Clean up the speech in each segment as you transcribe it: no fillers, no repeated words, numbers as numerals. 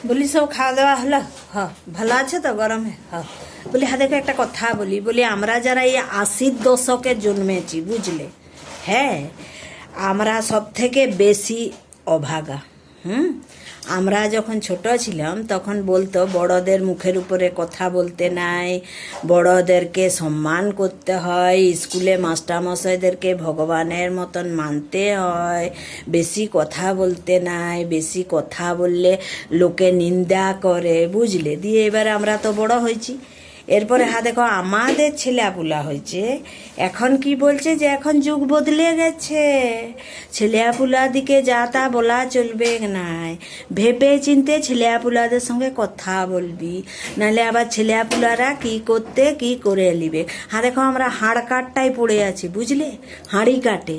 বলি সব খাওয়া দাওয়া হলো? হ্যাঁ। ভালো আছে তো গরমে? হ্যাঁ। বলি হ্যাঁ দেখো একটা কথা বলি আমরা যারা এই 80-র দশকে জন্মেছি বুঝলে, হ্যাঁ, আমরা সব থেকে বেশি অভাগা। আমরা যখন ছোট ছিলাম তখন বলতো বড়দের মুখের উপরে কথা বলতে নাই, বড়দেরকে সম্মান করতে হয়, স্কুলে মাস্টারমশাইদেরকে ভগবানের মতন মানতে হয়, বেশি কথা বলতে নাই, বেশি কথা বললে লোকে নিন্দা করে বুঝলে। দিয়ে এবারে আমরা তো বড় হয়েছি, এরপরে দেখো আমাদের ছেলেপুলা হয়েছে, এখন কি বলছে যে এখন যুগ বদলে গেছে, ছেলেপুলা দিকে যা তা বলা চলবে নাই, ভেবে চিনতে ছেলেপুলাদের সঙ্গে কথা বলবি, নাহলে আবার ছেলেপুলারা কি করতে কি করে নিবে। দেখো আমরা হাড় কাটটাই পড়ে আছি বুঝলে, হাঁড়ি কাটে।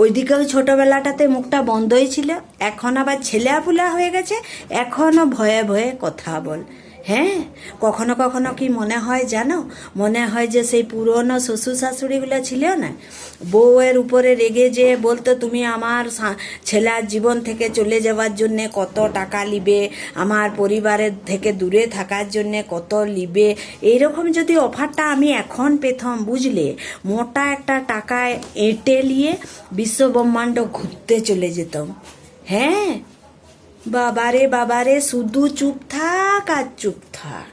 ওইদিকেও ছোটোবেলাটাতে মুখটা বন্ধই ছিল, এখন আবার ছেলেপুলা হয়ে গেছে, এখনও ভয়ে ভয়ে কথা বল। হ্যাঁ, কখনো কখনো কি মনে হয় জানো, মনে হয় যে সেই পুরনো শ্বশুর শাশুড়িগুলো ছিল না, বউয়ের উপরে রেগে যে বলতো তুমি আমার ছেলের জীবন থেকে চলে যাওয়ার জন্যে কত টাকা লিবে, আমার পরিবারের থেকে দূরে থাকার জন্যে কত লিবে, এইরকম যদি অফারটা আমি এখন পেতাম বুঝলে, মোটা একটা টাকায় এঁটে নিয়ে বিশ্বব্রহ্মাণ্ড ঘুরতে চলে যেতাম। হ্যাঁ বাবারে বাবারে, শুধু চুপ থাক আর চুপ থাক।